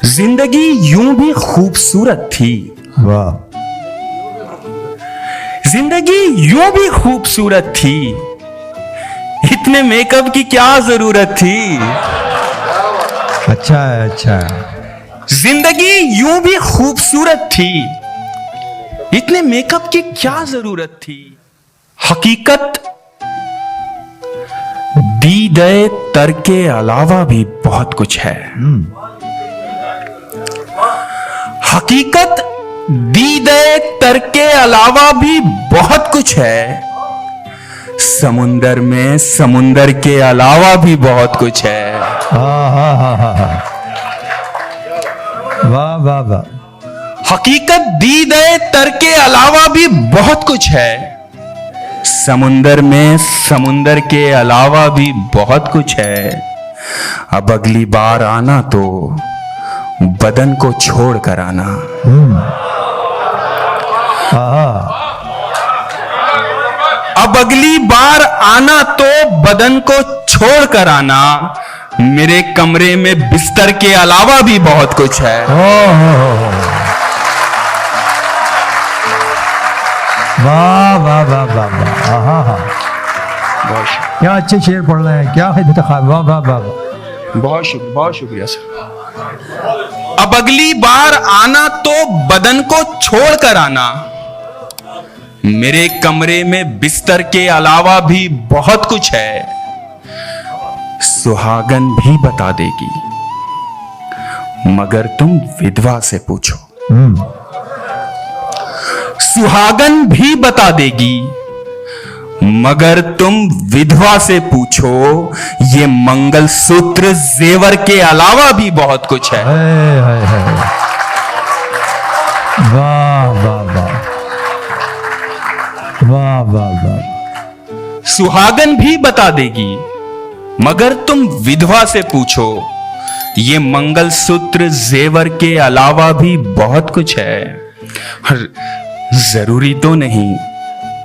जिंदगी यूं भी खूबसूरत थी। वाह। जिंदगी यूं भी खूबसूरत थी, इतने मेकअप की क्या जरूरत थी। अच्छा है, अच्छा है। जिंदगी यूं भी खूबसूरत थी, इतने मेकअप की क्या जरूरत थी। हकीकत दी गए तर के अलावा भी बहुत कुछ है। हकीकत दी गए तर के अलावा भी बहुत कुछ है। समुंदर में समुंदर के अलावा भी बहुत कुछ है। वाह वाह वाह। हकीकत दी गए तर के अलावा भी बहुत कुछ है। समुंदर में समुंदर के अलावा भी बहुत कुछ है। अब अगली बार आना तो बदन को छोड़ कर आना। अब अगली बार आना तो बदन को छोड़ कर आना। मेरे कमरे में बिस्तर के अलावा भी बहुत कुछ है। वाह वाह वाह वाह वाह। क्या अच्छे शेर पढ़ रहे हैं, क्या है। वाह वाह वाह। बहुत शुक्रिया सर। अब अगली बार आना तो बदन को छोड़ कर आना। मेरे कमरे में बिस्तर के अलावा भी बहुत कुछ है। सुहागन भी बता देगी, मगर तुम विधवा से पूछो। सुहागन भी बता देगी, मगर तुम विधवा से पूछो। ये मंगलसूत्र जेवर के अलावा भी बहुत कुछ है। वाह वाह वाह वाह वाह वाह। सुहागन भी बता देगी, मगर तुम विधवा से पूछो। ये मंगलसूत्र जेवर के अलावा भी बहुत कुछ है। जरूरी तो नहीं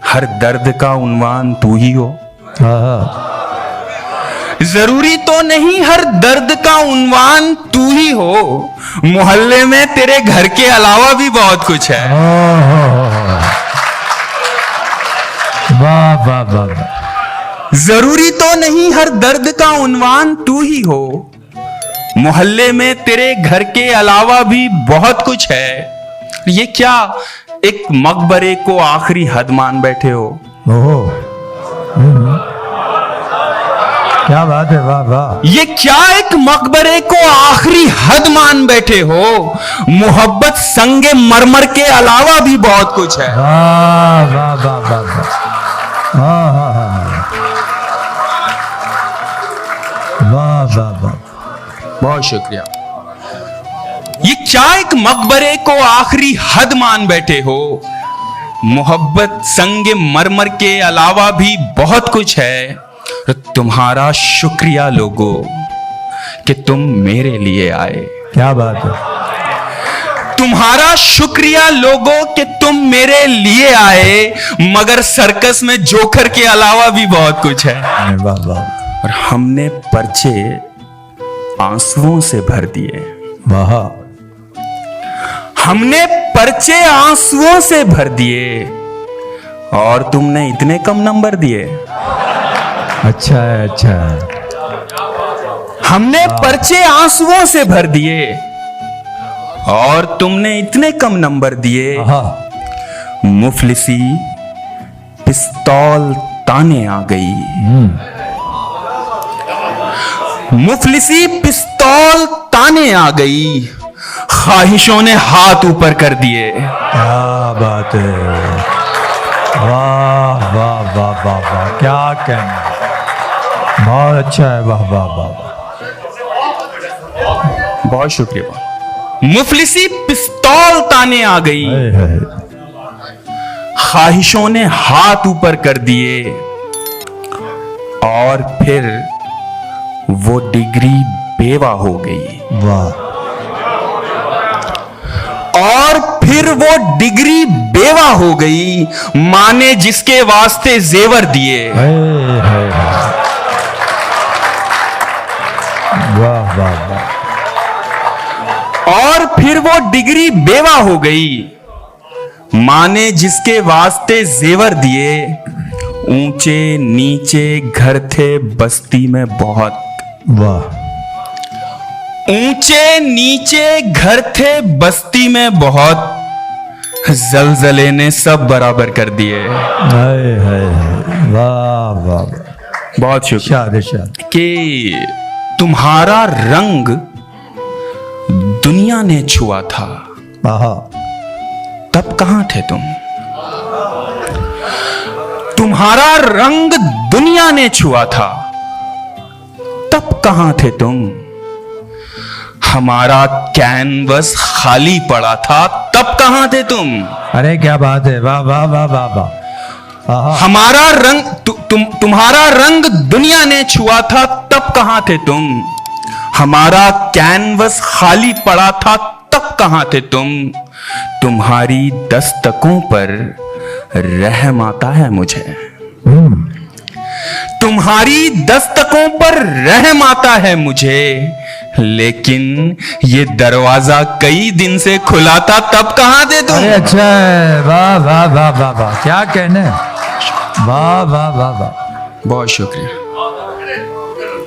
हर दर्द का उन्वान तू ही हो। जरूरी तो नहीं हर दर्द का उन्वान तू ही हो। मोहल्ले में तेरे घर के अलावा भी बहुत कुछ है। वाह वाह वाह। जरूरी तो नहीं हर दर्द का उन्वान तू ही हो। मोहल्ले में तेरे घर के अलावा भी बहुत कुछ है। ये क्या एक मकबरे को आखिरी हद मान बैठे हो। क्या बात है। वाह वाह। ये क्या एक मकबरे को आखिरी हद मान बैठे हो। मोहब्बत संगे मरमर के अलावा भी बहुत कुछ है। वाह वाह वाह वाह। वाह वाह वाह। बहुत शुक्रिया। ये क्या एक मकबरे को आखिरी हद मान बैठे हो। मोहब्बत संगे मरमर के अलावा भी बहुत कुछ है। तुम्हारा शुक्रिया लोगों कि तुम मेरे लिए आए। क्या बात है। तुम्हारा शुक्रिया लोगों कि तुम मेरे लिए आए। मगर सर्कस में जोकर के अलावा भी बहुत कुछ है। वाह वाह। और हमने पर्चे आंसुओं से भर दिए। वाह। हमने पर्चे आंसुओं से भर दिए और तुमने इतने कम नंबर दिए। अच्छा है, अच्छा है। हमने पर्चे आंसुओं से भर दिए और तुमने इतने कम नंबर दिए। मुफलिसी पिस्तौल ताने आ गई। मुफलिसी पिस्तौल ताने आ गई। ख्वाहिशों ने हाथ ऊपर कर दिए। क्या बात है। वाह वाह वाह वाह वाह। क्या कहना। बहुत अच्छा है। वाह वाह वाह। बहुत शुक्रिया। मुफलिसी पिस्तौल ताने आ गई। ख्वाहिशों ने हाथ ऊपर कर दिए और फिर वो डिग्री बेवा हो गई। वाह। और फिर वो डिग्री बेवा हो गई। मां ने जिसके वास्ते जेवर दिए। वाह वाह वाह। और फिर वो डिग्री बेवा हो गई। मां ने जिसके वास्ते जेवर दिए, ऊंचे नीचे घर थे बस्ती में बहुत। वाह। ऊंचे नीचे घर थे बस्ती में बहुत, जलजले ने सब बराबर कर दिए। हाय हाय हाय। वाह वाह वाह। बहुत शुक्रिया शाद शाद। कि तुम्हारा रंग दुनिया ने छुआ था, आहा। तब कहां थे तुम? तुम्हारा रंग दुनिया ने छुआ था, तब कहां थे तुम? हमारा कैनवस खाली पड़ा था, तब कहां थे तुम? अरे क्या बात है, वाह वाह वाह वाह वाह। आहा। हमारा रंग तुम्हारा रंग दुनिया ने छुआ था, तब कहां थे तुम? हमारा कैनवस खाली पड़ा था, तब कहां थे तुम? तुम्हारी दस्तकों पर रहम आता है मुझे। तुम्हारी दस्तकों पर रहम आता है मुझे, लेकिन ये दरवाजा कई दिन से खुला था, तब कहां थे तुम? अरे अच्छा है, वाह वाह वाह वाह वाह, क्या कहने। वाह वाह वाह वाह। बहुत शुक्रिया।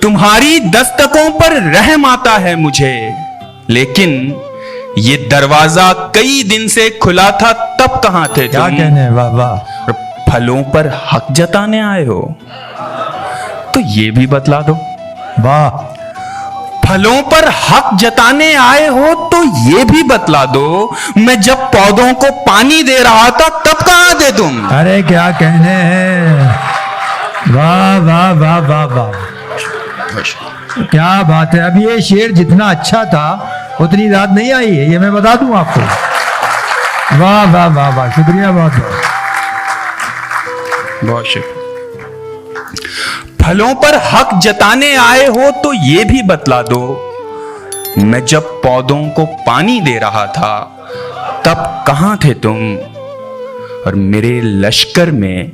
तुम्हारी दस्तकों पर रहम आता है मुझे, लेकिन ये दरवाजा कई दिन से खुला था, तब कहां थे क्या तुम? कहने, वाह वाह। और फलों पर हक जताने आए हो, तो ये भी बतला दो। वाह। फलों पर हक जताने आए हो तो ये भी बतला दो, मैं जब पौधों को पानी दे रहा था, तब कहां थे तुम? अरे क्या कहने हैं, वाह वाह वाह वाह वाह। क्या बात है। अब ये शेर जितना अच्छा था उतनी रात नहीं आई है, ये मैं बता दूं आपको। वाह वाह वाह वाह, शुक्रिया बहुत बहुत। बहुत शुक्रिया। फलों पर हक जताने आए हो तो ये भी बतला दो, मैं जब पौधों को पानी दे रहा था, तब कहां थे तुम? और मेरे लश्कर में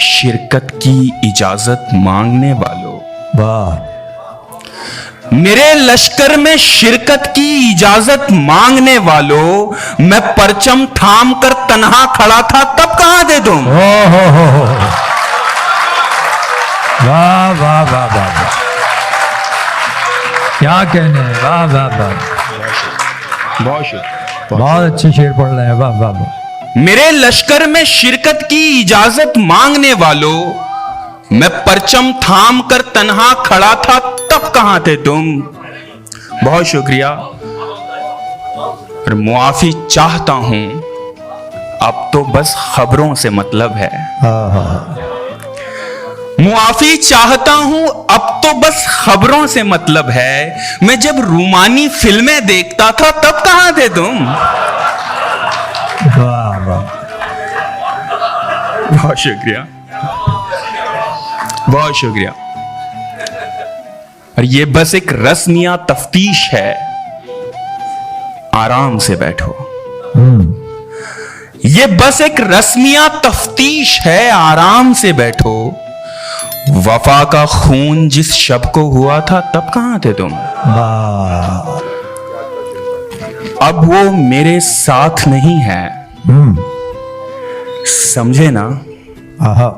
शिरकत की इजाजत मांगने वालों, वाह। मेरे लश्कर में शिरकत की इजाजत मांगने वालों, मैं परचम थाम कर तन्हा खड़ा था, तब कहां थे तुम? ओ हो। वाह वाह वाह वाह वाह, क्या कहने, वाह वाह वाह। बहुत शुक्रिया। बहुत अच्छे शेर पढ़ रहे हैं, वाह वाह वाह। मेरे लश्कर में शिरकत की इजाजत मांगने वालों, मैं परचम थाम कर तन्हा खड़ा था, तब कहां थे तुम? बहुत शुक्रिया। और मुआफी चाहता हूं, अब तो बस खबरों से मतलब है। मुआफी चाहता हूं, अब तो बस खबरों से मतलब है। मैं जब रूमानी फिल्में देखता था, तब कहां थे तुम? वाह वाह। बहुत शुक्रिया, बहुत शुक्रिया। और ये बस एक रस्मिया तफ्तीश है, आराम से बैठो। ये बस एक रस्मिया तफ्तीश है, आराम से बैठो। वफा का खून जिस शब को हुआ था, तब कहां थे तुम? वाह। अब वो मेरे साथ नहीं है, समझे ना? आहा।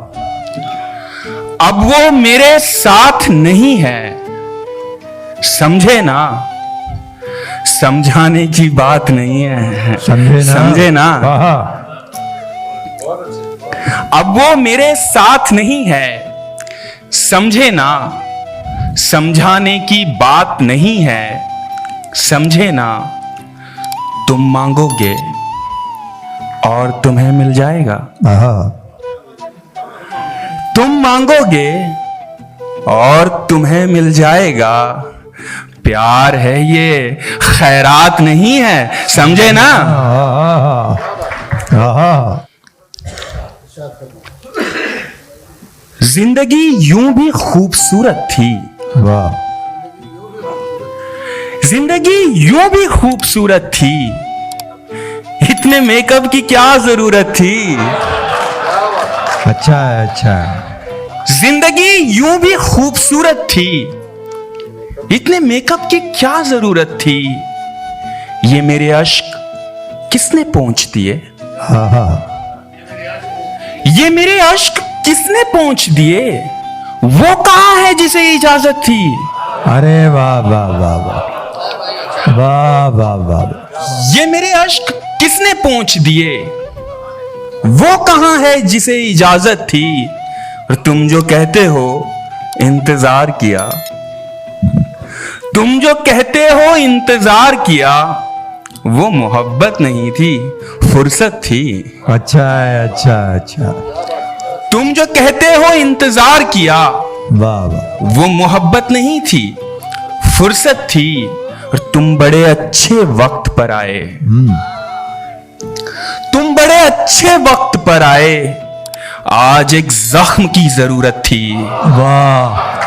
अब वो मेरे साथ नहीं है, समझे ना? समझाने की बात नहीं है, समझे ना? समझे ना? आहा। अब वो मेरे साथ नहीं है, समझे ना? समझाने की बात नहीं है, समझे ना? तुम मांगोगे और तुम्हें मिल जाएगा। आहा। तुम मांगोगे और तुम्हें मिल जाएगा। प्यार है ये, खैरात नहीं है, समझे ना? जिंदगी यूं भी खूबसूरत थी, वाह। जिंदगी यूं भी खूबसूरत थी, इतने मेकअप की क्या जरूरत थी? अच्छा है, अच्छा है। जिंदगी यूं भी खूबसूरत थी, इतने मेकअप की क्या जरूरत थी? ये मेरे अश्क किसने पोंछ दिए? हाँ हाँ। ये मेरे अश्क किसने पोंछ दिए? वो कहां है जिसे इजाजत थी? अरे वाह वाह वाह वाह वाह वाह वाह। ये मेरे अश्क किसने पोंछ दिए? वो कहां है जिसे इजाजत थी? और तुम जो कहते हो इंतजार किया, तुम जो कहते हो इंतजार किया, वो मोहब्बत नहीं थी, फुर्सत थी। अच्छा है, अच्छा अच्छा। तुम जो कहते हो इंतजार किया, वाह वाह। वो मोहब्बत नहीं थी, फुर्सत थी। और तुम बड़े अच्छे वक्त पर आए, तुम बड़े अच्छे वक्त पर आए। आज एक जख्म की जरूरत थी, वाह।